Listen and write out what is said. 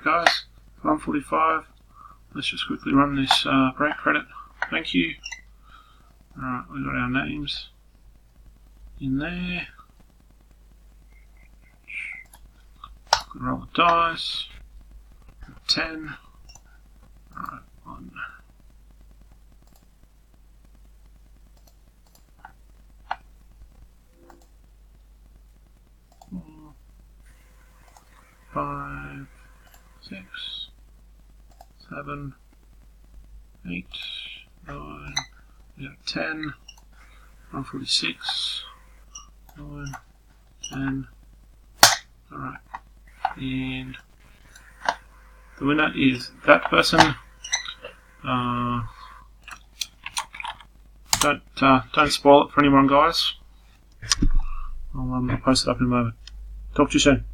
Alright guys, 1:45. Let's just quickly run this break credit. Thank you. Alright, we've got our names in there. Roll the dice. 10. Alright, 1. 4, 5, 6, 7, 8, 9, we got 10, 146, 9, 10. Alright. And the winner is that person. Don't spoil it for anyone, guys. I'll post it up in a moment. Talk to you soon.